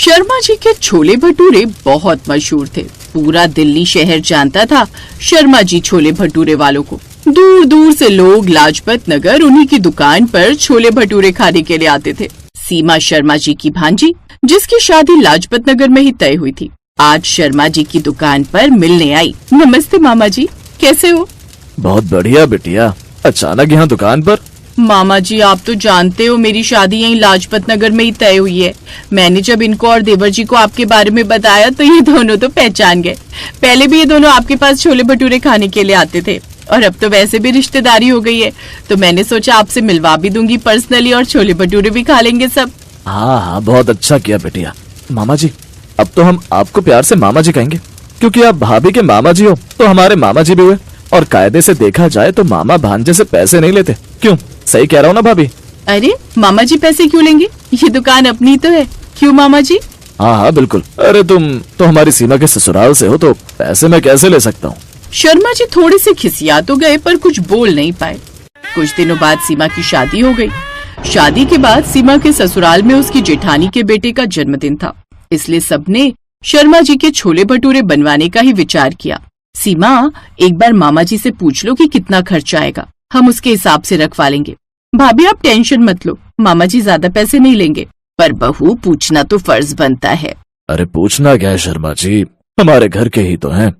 शर्मा जी के छोले भटूरे बहुत मशहूर थे। पूरा दिल्ली शहर जानता था शर्मा जी छोले भटूरे वालों को। दूर दूर से लोग लाजपत नगर उन्हीं की दुकान पर छोले भटूरे खाने के लिए आते थे। सीमा शर्मा जी की भांजी, जिसकी शादी लाजपत नगर में ही तय हुई थी, आज शर्मा जी की दुकान पर मिलने आई। नमस्ते मामा जी, कैसे हो? बहुत बढ़िया बिटिया, अचानक यहाँ दुकान पर? मामा जी, आप तो जानते हो मेरी शादी यहीं लाजपत नगर में ही तय हुई है। मैंने जब इनको और देवर जी को आपके बारे में बताया तो ये दोनों तो पहचान गए। पहले भी ये दोनों आपके पास छोले भटूरे खाने के लिए आते थे और अब तो वैसे भी रिश्तेदारी हो गई है, तो मैंने सोचा आपसे मिलवा भी दूंगी पर्सनली और छोले भटूरे भी खा लेंगे सब। हाँ, बहुत अच्छा किया बिटिया। मामा जी, अब तो हम आपको प्यार से मामा जी कहेंगे, क्योंकि आप भाभी के मामा जी हो तो हमारे मामा जी भी हुए। और कायदे से देखा जाए तो मामा भांजे से पैसे नहीं लेते। क्यों, सही कह रहा हूँ ना भाभी? अरे मामा जी पैसे क्यों लेंगे? ये दुकान अपनी तो है। क्यों मामा जी? हाँ हाँ बिल्कुल। अरे तुम तो हमारी सीमा के ससुराल से हो तो पैसे मैं कैसे ले सकता हूँ? शर्मा जी थोड़े से खिसिया तो गए पर कुछ बोल नहीं पाए। कुछ दिनों बाद सीमा की शादी हो गई। शादी के बाद सीमा के ससुराल में उसकी जेठानी के बेटे का जन्मदिन था, इसलिए सबने शर्मा जी के छोले भटूरे बनवाने का ही विचार किया। सीमा, एक बार मामा जी से पूछ लो कि कितना खर्चा आएगा, हम उसके हिसाब से रखवा लेंगे। भाभी आप टेंशन मत लो, मामा जी ज्यादा पैसे नहीं लेंगे। पर बहू, पूछना तो फर्ज बनता है। अरे पूछना क्या है शर्मा जी, हमारे घर के ही तो हैं।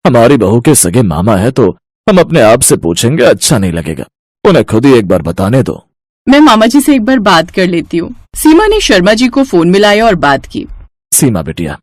हमारी बहू के सगे मामा है तो हम अपने आप से पूछेंगे, अच्छा नहीं लगेगा। उन्हें खुद ही एक बार बताने दो। मैं मामा जी से एक बार बात कर लेती हूँ। सीमा ने शर्मा जी को फोन मिलाया और बात की। सीमा बेटिया,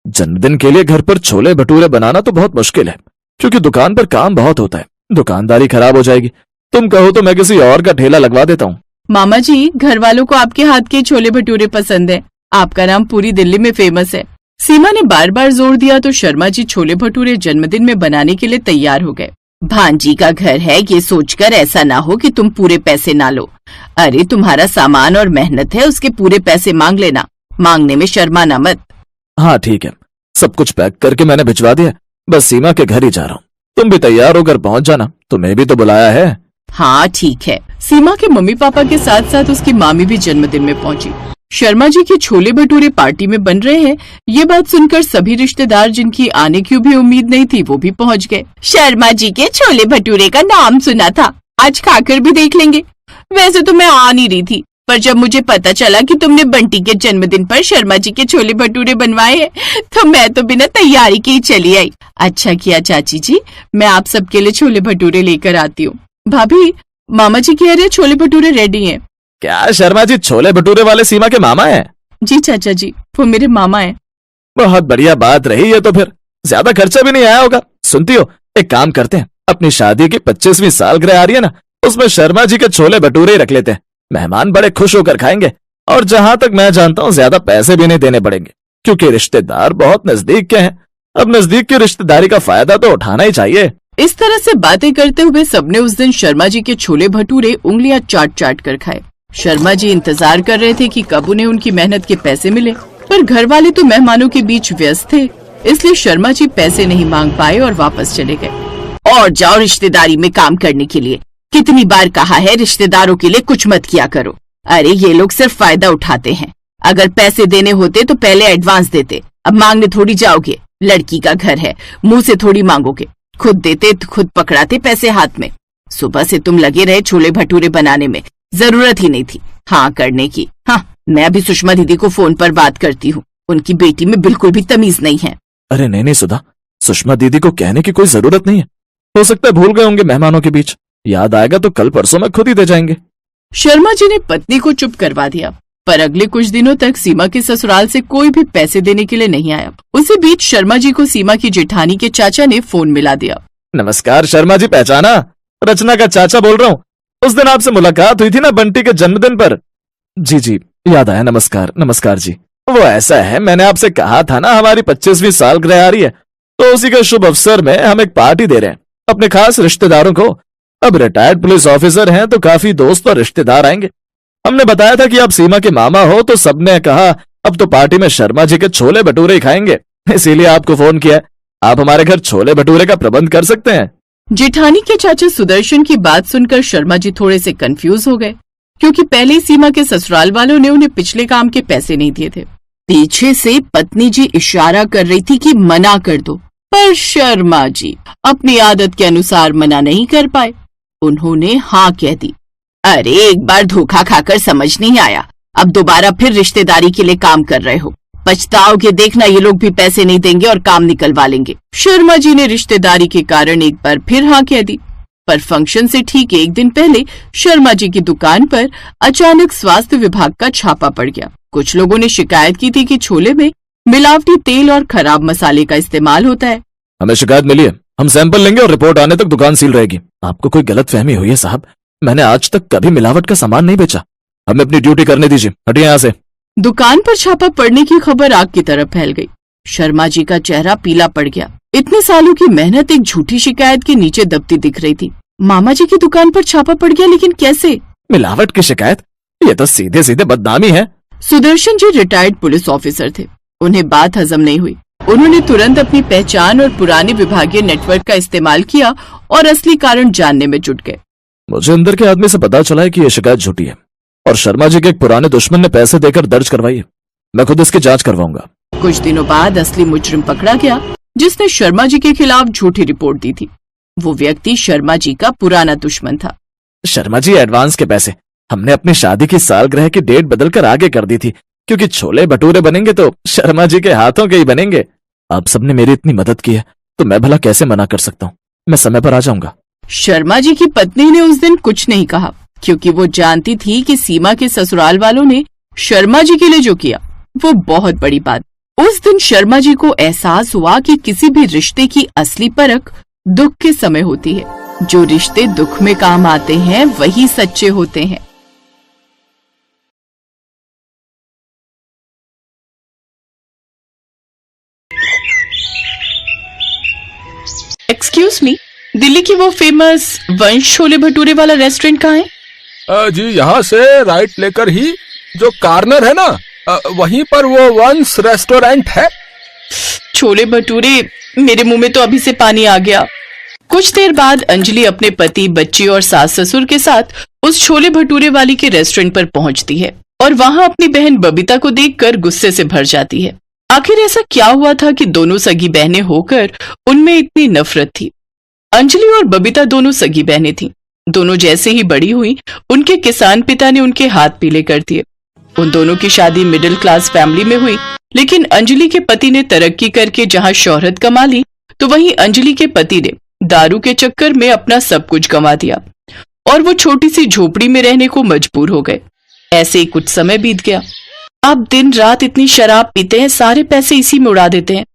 जन्मदिन के लिए घर पर छोले भटूरे बनाना तो बहुत मुश्किल है, क्योंकि दुकान पर काम बहुत होता है, दुकानदारी खराब हो जाएगी। तुम कहो तो मैं किसी और का ठेला लगवा देता हूँ। मामा जी, घर वालों को आपके हाथ के छोले भटूरे पसंद है, आपका नाम पूरी दिल्ली में फेमस है। सीमा ने बार बार जोर दिया तो शर्मा जी छोले भटूरे जन्मदिन में बनाने के लिए तैयार हो गए। भांजी का घर है, ये सोचकर ऐसा ना हो कि तुम पूरे पैसे ना लो। अरे तुम्हारा सामान और मेहनत है, उसके पूरे पैसे मांग लेना, मांगने में शर्माना मत। हाँ ठीक है, सब कुछ पैक करके मैंने भिजवा दिया, बस सीमा के घर ही जा रहा हूँ। तुम भी तैयार होकर पहुँच जाना, तुम्हें भी तो बुलाया है। हाँ ठीक है। सीमा के मम्मी पापा के साथ साथ उसकी मामी भी जन्मदिन में पहुंची। शर्मा जी के छोले भटूरे पार्टी में बन रहे हैं, ये बात सुनकर सभी रिश्तेदार जिनकी आने की भी उम्मीद नहीं थी वो भी पहुंच गए। शर्मा जी के छोले भटूरे का नाम सुना था, आज खाकर भी देख लेंगे। वैसे तो मैं आ नहीं रही थी, पर जब मुझे पता चला कि तुमने बंटी के जन्मदिन पर शर्मा जी के छोले भटूरे बनवाए हैं, तो मैं तो बिना तैयारी के ही चली आई। अच्छा किया चाची जी, मैं आप सबके लिए छोले भटूरे लेकर आती हूँ। भाभी, मामा जी कह रहे छोले भटूरे रेडी हैं। क्या शर्मा जी छोले भटूरे वाले सीमा के मामा हैं? जी चाचा जी, वो मेरे मामा हैं। बहुत बढ़िया बात रही है, तो फिर ज्यादा खर्चा भी नहीं आया होगा। सुनती हो, एक काम करते हैं, अपनी शादी की 25वीं सालगिरह आ रही है ना, उसमें शर्मा जी के छोले भटूरे ही रख लेते हैं। मेहमान बड़े खुश होकर खाएंगे और जहां तक मैं जानता हूँ ज्यादा पैसे भी नहीं देने पड़ेंगे, क्योंकि रिश्तेदार बहुत नजदीक के हैं। अब नजदीक की रिश्तेदारी का फायदा तो उठाना ही चाहिए। इस तरह से बातें करते हुए सबने उस दिन शर्मा जी के छोले भटूरे उंगलियां चाट चाट कर खाए। शर्मा जी इंतजार कर रहे थे कि कब उन्हें उनकी मेहनत के पैसे मिले, पर घर वाले तो मेहमानों के बीच व्यस्त थे, इसलिए शर्मा जी पैसे नहीं मांग पाए और वापस चले गए। और जाओ रिश्तेदारी में काम करने के लिए, कितनी बार कहा है रिश्तेदारों के लिए कुछ मत किया करो। अरे ये लोग सिर्फ फायदा उठाते हैं, अगर पैसे देने होते तो पहले एडवांस देते, अब मांगने थोड़ी जाओगे। लड़की का घर है, मुंह से थोड़ी मांगोगे, खुद देते तो खुद पकड़ाते पैसे हाथ में। सुबह से तुम लगे रहे छोले भटूरे बनाने में, जरूरत ही नहीं थी हाँ करने की। हाँ, मैं अभी सुषमा दीदी को फोन पर बात करती हूँ, उनकी बेटी में बिल्कुल भी तमीज नहीं है। अरे नहीं सुधा, सुषमा दीदी को कहने की कोई जरूरत नहीं है, हो सकता है भूल गए होंगे मेहमानों के बीच, याद आएगा तो कल परसों में खुद ही दे जाएंगे। शर्मा जी ने पत्नी को चुप करवा दिया, पर अगले कुछ दिनों तक सीमा के ससुराल से कोई भी पैसे देने के लिए नहीं आया। उसी बीच शर्मा जी को सीमा की जेठानी के चाचा ने फोन मिला दिया। नमस्कार शर्मा जी, पहचाना? रचना का चाचा बोल रहा हूँ, उस दिन आपसे मुलाकात हुई थी ना बंटी के जन्मदिन पर। जी जी याद आया, नमस्कार। नमस्कार जी, वो ऐसा है, मैंने आपसे कहा था ना हमारी 25वीं सालगिरह आ रही है, तो उसी के शुभ अवसर में हम एक पार्टी दे रहे हैं अपने खास रिश्तेदारों को। अब रिटायर्ड पुलिस ऑफिसर हैं तो काफी दोस्त और रिश्तेदार आएंगे। हमने बताया था कि आप सीमा के मामा हो, तो सबने कहा अब तो पार्टी में शर्मा जी के छोले भटूरे ही खाएंगे, इसीलिए आपको फोन किया। आप हमारे घर छोले भटूरे का प्रबंध कर सकते हैं। जेठानी के चाचा सुदर्शन की बात सुनकर शर्मा जी थोड़े से कंफ्यूज हो गए, क्योंकि पहले ही सीमा के ससुराल वालों ने उन्हें पिछले काम के पैसे नहीं दिए थे। पीछे से पत्नी जी इशारा कर रही थी कि मना कर दो, पर शर्मा जी अपनी आदत के अनुसार मना नहीं कर पाए। उन्होंने हाँ कह दी। अरे एक बार धोखा खाकर समझ नहीं आया, अब दोबारा फिर रिश्तेदारी के लिए काम कर रहे हो। पछताओगे देखना, ये लोग भी पैसे नहीं देंगे और काम निकलवा लेंगे। शर्मा जी ने रिश्तेदारी के कारण एक बार फिर हाँ कह दी। पर फंक्शन से ठीक एक दिन पहले शर्मा जी की दुकान पर अचानक स्वास्थ्य विभाग का छापा पड़ गया। कुछ लोगों ने शिकायत की थी कि छोले में मिलावटी तेल और खराब मसाले का इस्तेमाल होता है। हमें शिकायत मिली है, हम सैंपल लेंगे और रिपोर्ट आने तक दुकान सील रहेगी। आपको कोई गलतफहमी हुई है साहब, मैंने आज तक कभी मिलावट का सामान नहीं बेचा। हमें अपनी ड्यूटी करने दीजिए, हटिए यहाँ से। दुकान पर छापा पड़ने की खबर आग की तरह फैल गई। शर्मा जी का चेहरा पीला पड़ गया। इतने सालों की मेहनत एक झूठी शिकायत के नीचे दबती दिख रही थी। मामा जी की दुकान पर छापा पड़ गया, लेकिन कैसे? मिलावट की शिकायत? ये तो सीधे सीधे बदनामी है। Sudarshan ji retired police officer थे। उन्हें बात हजम नहीं हुई। उन्होंने तुरंत अपनी पहचान और पुराने विभागीय नेटवर्क का इस्तेमाल किया और असली कारण जानने में जुट गए। मुझे अंदर के आदमी से पता चला है कि यह शिकायत झूठी है और शर्मा जी के एक पुराने दुश्मन ने पैसे देकर दर्ज करवाई है। मैं खुद इसकी जांच करवाऊंगा। कुछ दिनों बाद असली मुजरिम पकड़ा गया, जिसने शर्मा जी के खिलाफ झूठी रिपोर्ट दी थी। वो व्यक्ति शर्मा जी का पुराना दुश्मन था। शर्मा जी, एडवांस के पैसे हमने अपनी शादी की सालगिरह की डेट बदलकर आगे कर दी थी, क्योंकि छोले भटूरे बनेंगे तो शर्मा जी के हाथों के ही बनेंगे। आप सबने मेरी इतनी मदद की है तो मैं भला कैसे मना कर सकता हूँ। मैं समय पर आ जाऊंगा। शर्मा जी की पत्नी ने उस दिन कुछ नहीं कहा, क्योंकि वो जानती थी कि सीमा के ससुराल वालों ने शर्मा जी के लिए जो किया वो बहुत बड़ी बात। उस दिन शर्मा जी को एहसास हुआ कि किसी भी रिश्ते की असली परख दुख के समय होती है। जो रिश्ते दुख में काम आते हैं वही सच्चे होते हैं। एक्सक्यूज मी, दिल्ली की वो फेमस वंश छोले भटूरे वाला रेस्टोरेंट कहाँ है? जी यहाँ से राइट लेकर ही जो कॉर्नर है ना, वहीं पर वो वंश रेस्टोरेंट है। छोले भटूरे, मेरे मुंह में तो अभी से पानी आ गया। कुछ देर बाद अंजलि अपने पति, बच्ची और सास ससुर के साथ उस छोले भटूरे वाली के रेस्टोरेंट पर पहुंचती है और वहां अपनी बहन बबीता को देखकर गुस्से से भर जाती है। आखिर ऐसा क्या हुआ था कि दोनों सगी बहनें होकर उनमें इतनी नफरत थी? अंजलि और बबीता दोनों सगी बहनें थीं। दोनों जैसे ही बड़ी हुई, उनके किसान पिता ने उनके हाथ पीले कर दिए। उन दोनों की शादी मिडिल क्लास फैमिली में हुई, लेकिन अंजलि के पति ने तरक्की करके जहां शोहरत कमा ली, तो वहीं अंजलि के पति ने दारू के चक्कर में अपना सब कुछ गंवा दिया और वो छोटी सी झोपड़ी में रहने को मजबूर हो गए। ऐसे ही कुछ समय बीत गया। आप दिन रात इतनी शराब पीते हैं, सारे पैसे इसी में उड़ा देते हैं।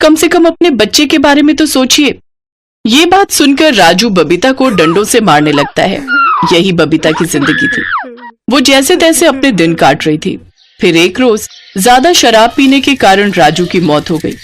कम से कम अपने बच्चे के बारे में तो सोचिए। ये बात सुनकर राजू बबीता को डंडों से मारने लगता है। यही बबीता की जिंदगी थी। वो जैसे तैसे अपने दिन काट रही थी। फिर एक रोज ज्यादा शराब पीने के कारण राजू की मौत हो गई।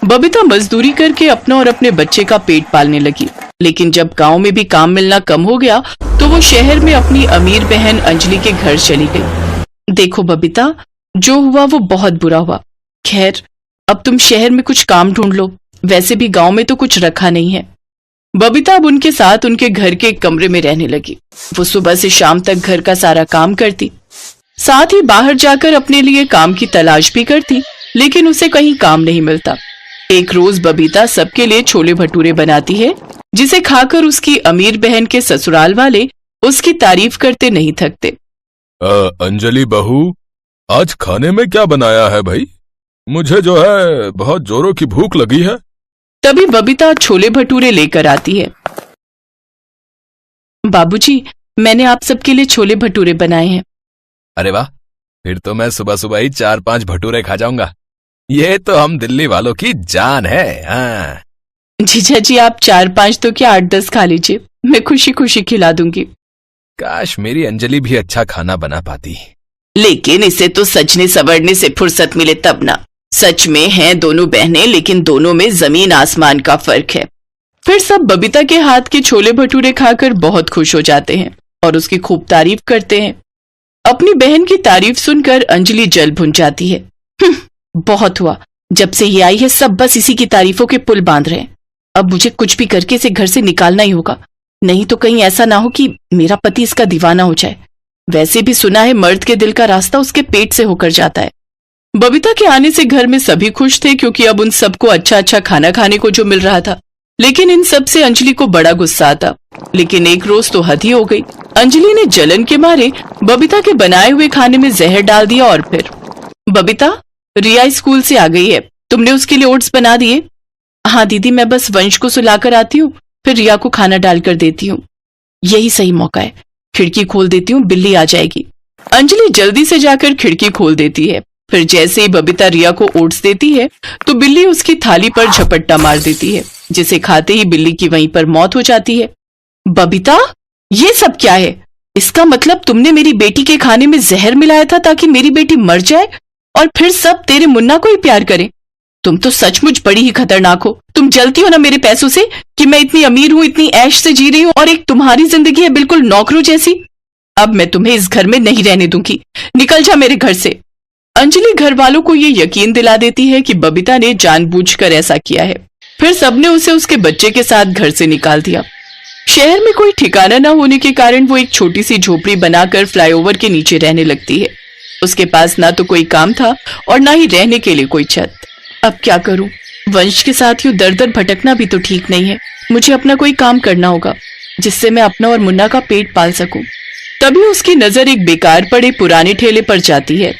बबीता मजदूरी करके अपना और अपने बच्चे का पेट पालने लगी, लेकिन जब गांव में भी काम मिलना कम हो गया तो वो शहर में अपनी अमीर बहन अंजलि के घर चली गई। देखो बबीता, जो हुआ वो बहुत बुरा हुआ। खैर, अब तुम शहर में कुछ काम ढूंढ लो, वैसे भी गांव में तो कुछ रखा नहीं है। बबीता अब उनके साथ उनके घर के एक कमरे में रहने लगी। वो सुबह से शाम तक घर का सारा काम करती, साथ ही बाहर जाकर अपने लिए काम की तलाश भी करती, लेकिन उसे कहीं काम नहीं मिलता। एक रोज बबीता सबके लिए छोले भटूरे बनाती है, जिसे खाकर उसकी अमीर बहन के ससुराल वाले उसकी तारीफ करते नहीं थकते। अंजलि बहू, आज खाने में क्या बनाया है भाई? मुझे जो है बहुत जोरों की भूख लगी है। तभी बबीता छोले भटूरे लेकर आती है। बाबूजी, मैंने आप सबके लिए छोले भटूरे बनाए हैं। अरे वाह, फिर तो मैं सुबह सुबह ही 4-5 भटूरे खा जाऊंगा। ये तो हम दिल्ली वालों की जान है। हाँ। जीजा जी, आप 4-5 तो क्या 8-10 खा लीजिए, मैं खुशी खुशी खिला दूंगी। काश मेरी अंजलि भी अच्छा खाना बना पाती। लेकिन इसे तो सजने संवरने से फुर्सत मिले तब ना। सच में हैं दोनों बहनें, लेकिन दोनों में जमीन आसमान का फर्क है। फिर सब बबीता के हाथ के छोले भटूरे खाकर बहुत खुश हो जाते हैं और उसकी खूब तारीफ करते हैं। अपनी बहन की तारीफ सुनकर अंजलि जल भुन जाती है। बहुत हुआ, जब से ये आई है सब बस इसी की तारीफों के पुल बांध रहे हैं। अब मुझे कुछ भी करके इसे घर से निकालना ही होगा, नहीं तो कहीं ऐसा ना हो कि मेरा पति इसका दीवाना हो जाए। वैसे भी सुना है मर्द के दिल का रास्ता उसके पेट से होकर जाता है। बबीता के आने से घर में सभी खुश थे क्योंकि अब उन सबको अच्छा अच्छा खाना खाने को जो मिल रहा था। लेकिन इन सब से अंजलि को बड़ा गुस्सा आता। लेकिन एक रोज तो हद ही हो गई। अंजलि ने जलन के मारे बबीता के बनाए हुए खाने में जहर डाल दिया और फिर, बबीता, रिया स्कूल से आ गई है, तुमने उसके लिए ओट्स बना दिए? हाँ दीदी, मैं बस वंश को सुलाकर आती हूँ, फिर रिया को खाना डालकर देती हूँ। यही सही मौका है, खिड़की खोल देती हूँ, बिल्ली आ जाएगी। अंजलि जल्दी से जाकर खिड़की खोल देती है। फिर जैसे ही बबीता रिया को ओट्स देती है तो बिल्ली उसकी थाली पर झपट्टा मार देती है, जिसे खाते ही बिल्ली की वहीं पर मौत हो जाती है। बबीता, ये सब क्या है? इसका मतलब तुमने मेरी बेटी के खाने में जहर मिलाया था ताकि मेरी बेटी मर जाए और फिर सब तेरे मुन्ना को ही प्यार करें। तुम तो सचमुच बड़ी ही खतरनाक हो। तुम जलती हो ना मेरे पैसों से कि मैं इतनी अमीर हूँ, इतनी ऐश से जी रही हूँ, और एक तुम्हारी जिंदगी है बिल्कुल नौकरों जैसी। अब मैं तुम्हें इस घर में नहीं रहने दूंगी, निकल जा मेरे घर से। अंजलि घर वालों को ये यकीन दिला देती है कि बबीता ने जानबूझकर ऐसा किया है। फिर सबने उसे उसके बच्चे के साथ घर से निकाल दिया। शहर में कोई ठिकाना न होने के कारण वो एक छोटी सी झोपड़ी बनाकर फ्लाईओवर के नीचे रहने लगती है। उसके पास ना तो कोई काम था और ना ही रहने के लिए कोई छत। अब क्या करूं? वंश के साथ यूं दर दर भटकना भी तो ठीक नहीं है। मुझे अपना कोई काम करना होगा जिससे मैं अपना और मुन्ना का पेट पाल सकूं। तभी उसकी नजर एक बेकार पड़े पुराने ठेले पर जाती है।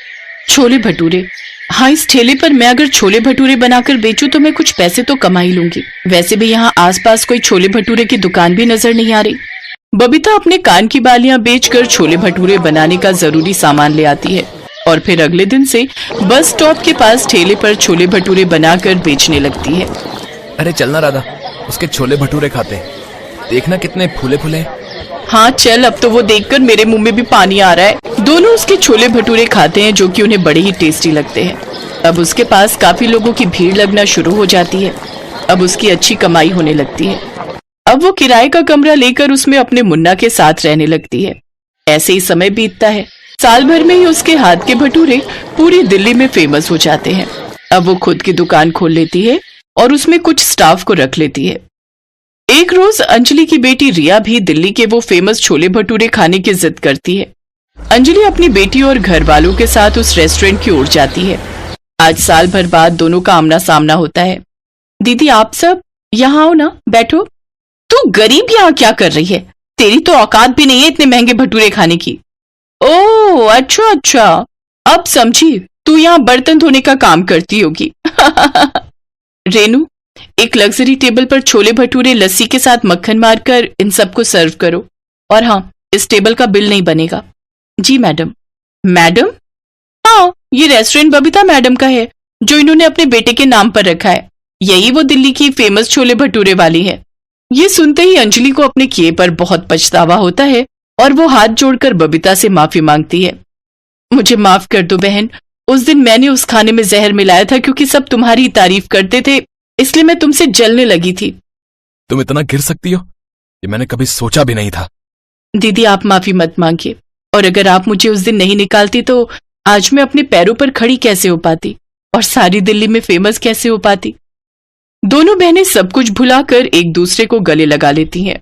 छोले भटूरे। हाँ, इस ठेले पर मैं अगर छोले भटूरे बनाकर बेचूं तो मैं कुछ पैसे तो कमा ही लूंगी। वैसे भी यहाँ आसपास कोई छोले भटूरे की दुकान भी नजर नहीं आ रही। बबीता अपने कान की बालियां बेचकर छोले भटूरे बनाने का जरूरी सामान ले आती है और फिर अगले दिन से बस स्टॉप के पास ठेले पर छोले भटूरे बनाकर बेचने लगती है। अरे चलना राधा, उसके छोले भटूरे खाते हैं, देखना कितने फूले फूले। हाँ चल, अब तो वो देखकर मेरे मुंह में भी पानी आ रहा है। दोनों उसके छोले भटूरे खाते हैं जो कि उन्हें बड़े ही टेस्टी लगते हैं। अब उसके पास काफी लोगों की भीड़ लगना शुरू हो जाती है। अब उसकी अच्छी कमाई होने लगती है। अब वो किराए का कमरा लेकर उसमें अपने मुन्ना के साथ रहने लगती है। ऐसे ही समय बीतता है। साल भर में ही उसके हाथ के भटूरे पूरी दिल्ली में फेमस हो जाते हैं। अब वो खुद की दुकान खोल लेती है और उसमें कुछ स्टाफ को रख लेती है। एक रोज अंजलि की बेटी रिया भी दिल्ली के वो फेमस छोले भटूरे खाने की जिद करती है। अंजलि अपनी बेटी और घर वालों के साथ उस रेस्टोरेंट की ओर जाती है। आज साल भर बाद दोनों का आमना सामना होता है। दीदी, आप सब यहाँ आओ ना, बैठो। तू गरीब यहाँ क्या कर रही है? तेरी तो औकात भी नहीं है इतने महंगे भटूरे खाने की। ओह अच्छा अच्छा, अब समझी, तू यहाँ बर्तन धोने का काम करती होगी। रेनू, एक लग्जरी टेबल पर छोले भटूरे लस्सी के साथ मक्खन मारकर इन सबको सर्व करो। और हाँ, इस टेबल का बिल नहीं बनेगा। जी मैडम। मैडम? हाँ, ये रेस्टोरेंट बबीता मैडम का है जो इन्होंने अपने बेटे के नाम पर रखा है। यही वो दिल्ली की फेमस छोले भटूरे वाली है। ये सुनते ही अंजलि को अपने किए पर बहुत पछतावा होता है और वो हाथ जोड़कर बबीता से माफी मांगती है। मुझे माफ कर दो बहन, उस दिन मैंने उस खाने में जहर मिलाया था क्योंकि सब तुम्हारी तारीफ करते थे, इसलिए मैं तुमसे जलने लगी थी। तुम इतना गिर सकती हो, ये मैंने कभी सोचा भी नहीं था। दीदी, आप माफी मत मांगिए, और अगर आप मुझे उस दिन नहीं निकालती तो आज मैं अपने पैरों पर खड़ी कैसे हो पाती और सारी दिल्ली में फेमस कैसे हो पाती। दोनों बहनें सब कुछ भुलाकर एक दूसरे को गले लगा लेती हैं